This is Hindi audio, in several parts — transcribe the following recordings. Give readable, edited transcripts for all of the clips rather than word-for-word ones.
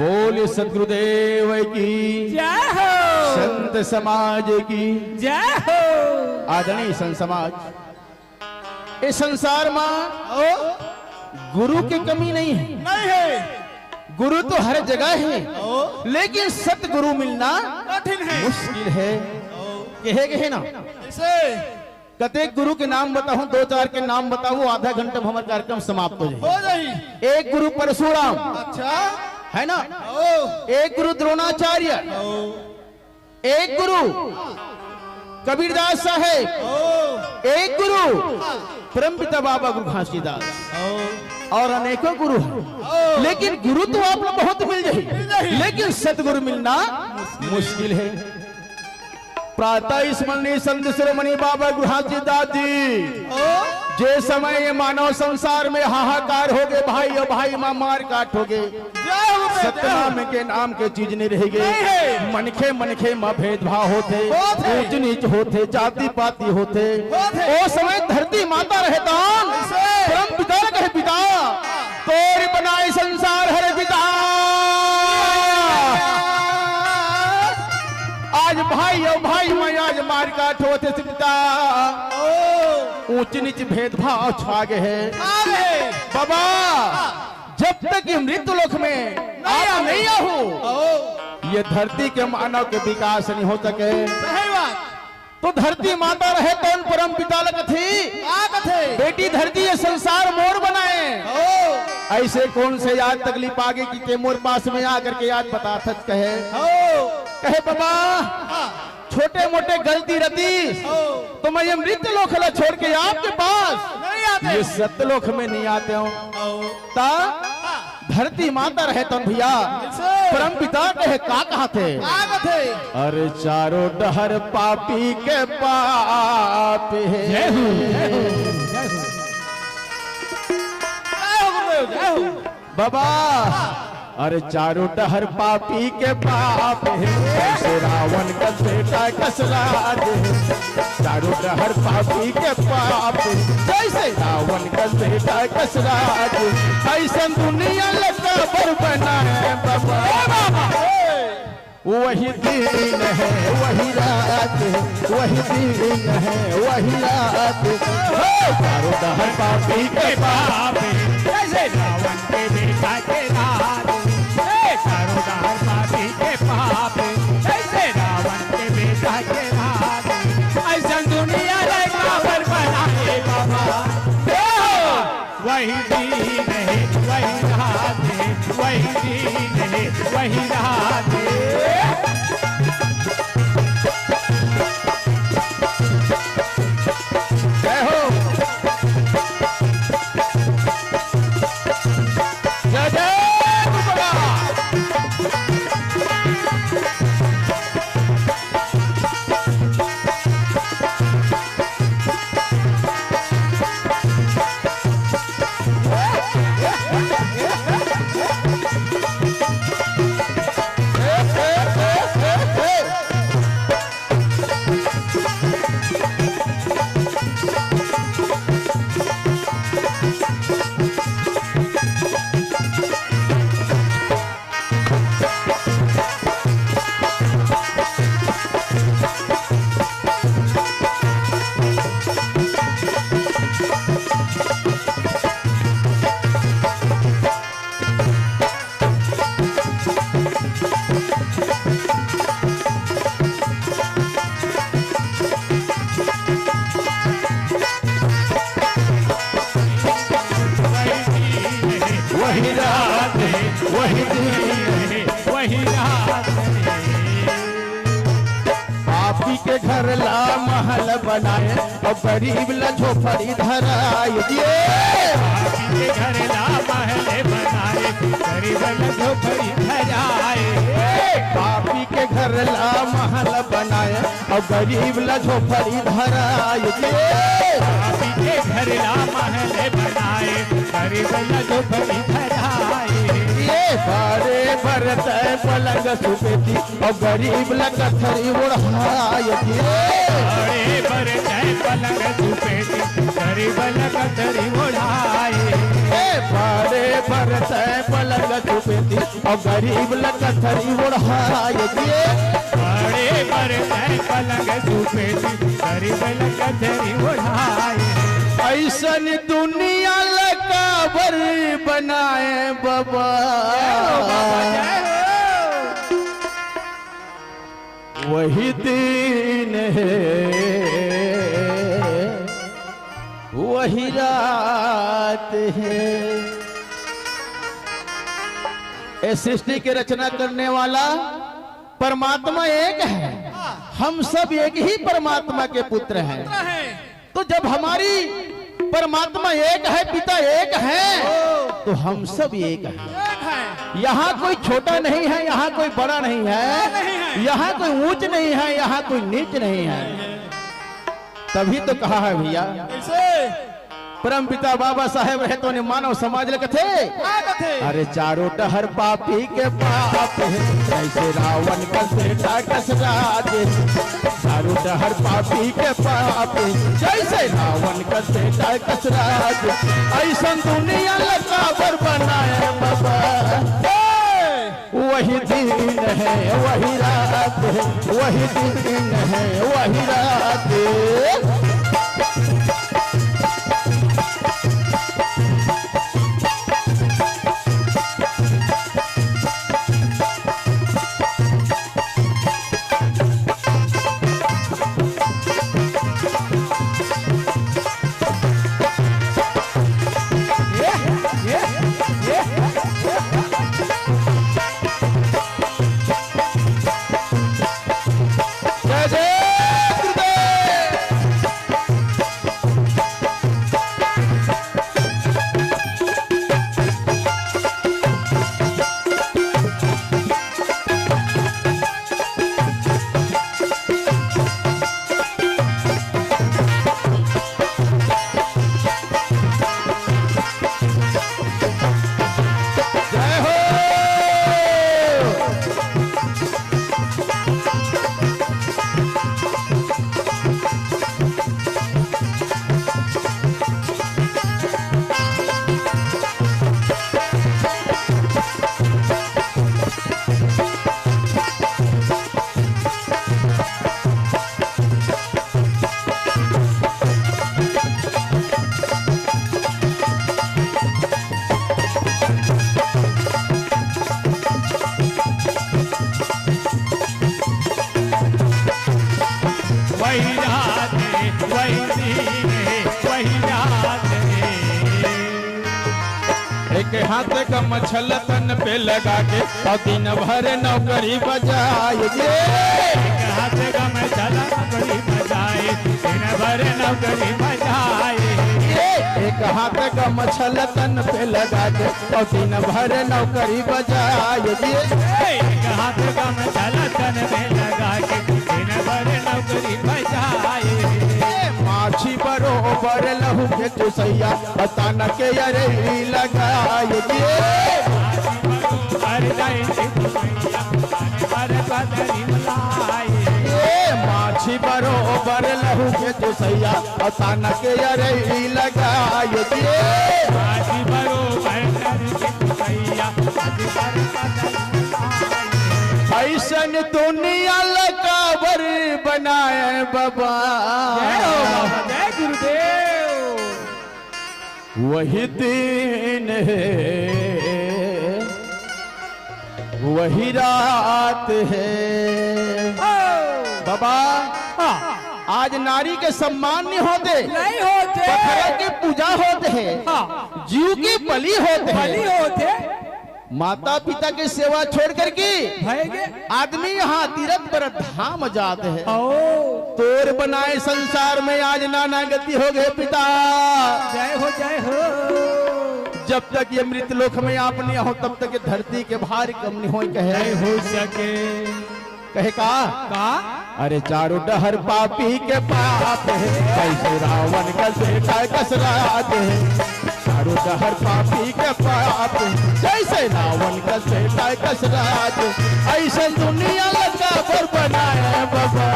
बोले सदगुरुदेव की जय हो। संत समाज की जय हो। आदरणीय संत समाज, इस संसार में गुरु की कमी नहीं है। नहीं है। गुरु तो हर जगह है, लेकिन सतगुरु मिलना कठिन है, मुश्किल है। कहे ना इसे कते गुरु के नाम बताऊं, दो चार के नाम बताऊं, आधा घंटा में हमारा कार्यक्रम समाप्त हो हो जाए। जाई। एक गुरु परशुराम, अच्छा है ना, ओ एक गुरु द्रोणाचार्य, एक गुरु कबीरदास साहेब, एक गुरु परमपिता बाबा गुरु घासीदास, और अनेकों गुरु हैं। लेकिन गुरु तो आप लोग बहुत मिल जाए, लेकिन सतगुरु मिलना मुश्किल है। प्रातः स्मरणीय संत शिरोमणि बाबा गुरु घासीदास जी, जे समय ये मानव संसार में हाहाकार हो गए, भाई और भाई मां मार काट हो गए, सतनाम के नाम के चीज नहीं रह गए। मनखे मनखे मां भेदभाव होते, ऊंच नीच होते, जाति पाति होते। ओ समय धरती माता रहता, परम पिता कहे पिता, तोर बनाए संसार हर पिता। आज भाई और भाई में आज मार काट होते पिता, ऊंच नीच भेदभाव छा गए है। बाबा जब तक ये मृत्यु लोक में आया नहीं आहू, ये धरती के मानव के विकास नहीं हो सके। तो धरती माता रहे कौन परम पिता थी, बेटी धरती ये संसार मोर बनाए। ऐसे कौन से याद तकलीफ आगे की के मोर पास में आकर के याद बता सच कहे बाबा, छोटे मोटे गलती रती तो मैं ये मृत्यु लोक छोड़ के आपके पास नहीं आते, ये सत्य लोक में नहीं आते हूँ। ता धरती माता रहे तो भैया परम पिता कहे का कहा थे, अरे चारों डहर पापी के पाप है। बाबा अरे चारों डहर पापी के पाप है, जैसे रावण का बेटा कसराज है। चारों डहर पापी के पाप है, जैसे रावण का बेटा कसराज। ऐसा दुनिया लगा पर बना है बाबा, वही दिन है वही रात है, वही दिन है वही रात। चारों डहर पापी के पाप है, जैसे रावण के बेटा के राज। चारों डहर पापी के पाप है, जैसे रावण के बेटा के राज। ऐसा दुनिया लगा पर बना है बाबा, वही दिन है वही रात है, वही दिन है वही रात है। जय हो, जय जय वही रात है वही दिन है वही रात है। पापी के घर ला महल बनाए और गरीब ला झोपड़ी धराए। पापी के घर ला महल बनाए, गरीब ला झोपड़ी धराए। पापी के घर ला महल बनाए और गरीब ला झोपड़ी धराए। पापी के घर ला महल बनाए, गरीब ला झोपड़ी धराए। ये बारे भरत पलंग सुपेती और गरीब ला कथरी उड़ाए। बड़े भरत पलंग सुपेती, गरीब ला कथरी उड़ाए। बड़े बरते पलंग सुपेती और गरीब लकथरी ओढ़ाए दिए बड़े बरते पलंग सुपेती गरीब लकथरी ओढ़ाए ऐसन दुनिया लकाबर बनाए बाबा वही दिन है वही रात है। इस सृष्टि की रचना करने वाला परमात्मा एक है, हम सब एक ही परमात्मा के पुत्र हैं। तो जब हमारी परमात्मा एक है, पिता एक है, तो हम सब एक हैं। यहाँ कोई छोटा नहीं है, यहाँ कोई बड़ा नहीं है, यहाँ कोई ऊंच नहीं है, यहाँ कोई नीच नहीं है। तभी तो कहा है भैया परम पिता बाबा साहेब रहते ने मानव समाज थे अरे चारों टहर पापी के पाप है जैसे रावण का बेटा कसराज चारों टहर पापी के पाप जैसे रावण का बेटा कसराज ऐसा दुनिया लकाबर बनाए बाबा वही दिन है वही रात है वही दिन है वही रात एक हाथ का मछल तन पे लगा के और दिन भर नौकरी बजाए हाथ का मछल नौकरी बजाए दिन भर नौकरी बजाए एक हाथ का मछल तन पे लगा के और दिन भर नौकरी बजाए एक हाथ का मछल तन पे लगा के दिन भर नौकरी बजाए माछी बरोबर लहू के चुसैया बताना के अरे लगाए माछी बरोबर लहू के चुसैया बताना के अरे लगाए माछी बरोबर ऐसन दुनिया लकाबर बनाए बाबा जय गुरुदेव वही दिन है वही रात है बाबा आज नारी के सम्मान नहीं होते नहीं होते बकरा की पूजा होते हैं जीव की बलि होते हैं माता पिता की सेवा छोड़ करके आदमी यहाँ तीरथ पर धाम जाते हैं तोर बनाए संसार में आज नाना गति हो गए पिता जय हो जब तक ये मृत लोक में आप नहीं हो तब तक धरती के भार कम नहीं हो कहे हो सके कहे का अरे चारों डहर पापी के पाप है कैसे रावण का बेटा कसराज है चारों डहर पापी के पाप जैसे रावण का बेटा कसराज ऐसे दुनिया लगा पर बनाए बाबा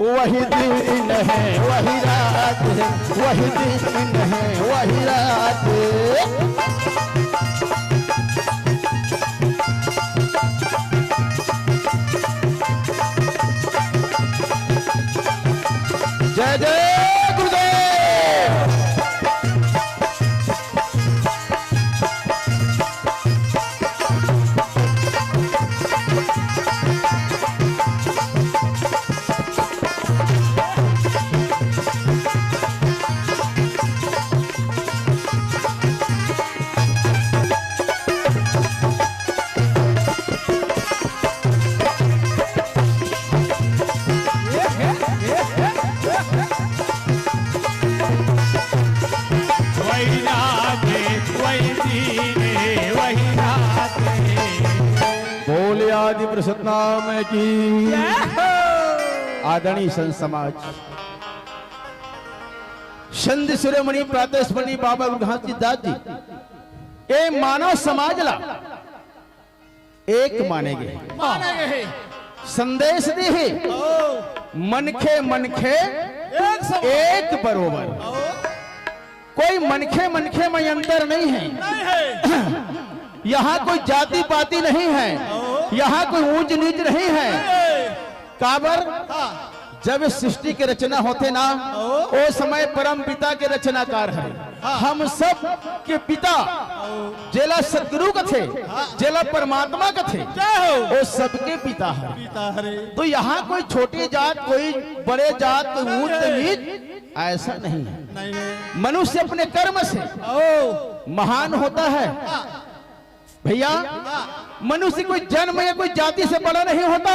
वही दिन है वही रात है, वही दिन है वही रात। जय जय गुरुदेव। वही रात है, वही दिन है, वही रात है। बोले आदि प्रसन्नाम की। आदरणीय संत समाज, संत शिरोमणि प्रातः स्मरणीय बाबा घासी दास जी ए मानव समाजला एक माने गए, संदेश दे मनखे मनखे एक बरोबर। कोई मनखे मनखे में अंतर नहीं है, यहाँ कोई जाति पाति नहीं है, यहाँ कोई ऊंच नीच नहीं है। काबर जब इस सृष्टि की रचना होते ना, वो समय परम पिता के रचनाकार है। हम सब के पिता जेला सदगुरु का थे, जेला परमात्मा का थे, वो सबके पिता है। तो यहाँ कोई छोटी जात, कोई बड़े जात, कोई ऊंच नीच ऐसा नहीं है। मनुष्य अपने कर्म से महान होता है भैया। मनुष्य कोई जन्म या कोई जाति से बड़ा नहीं होता,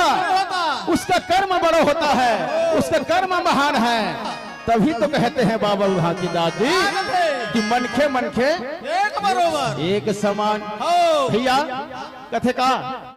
उसका कर्म बड़ा होता है, उसका कर्म महान है। तभी तो कहते हैं बाबा घासी दास जी कि मनखे मनखे एक बरोबर एक समान। भैया कथे का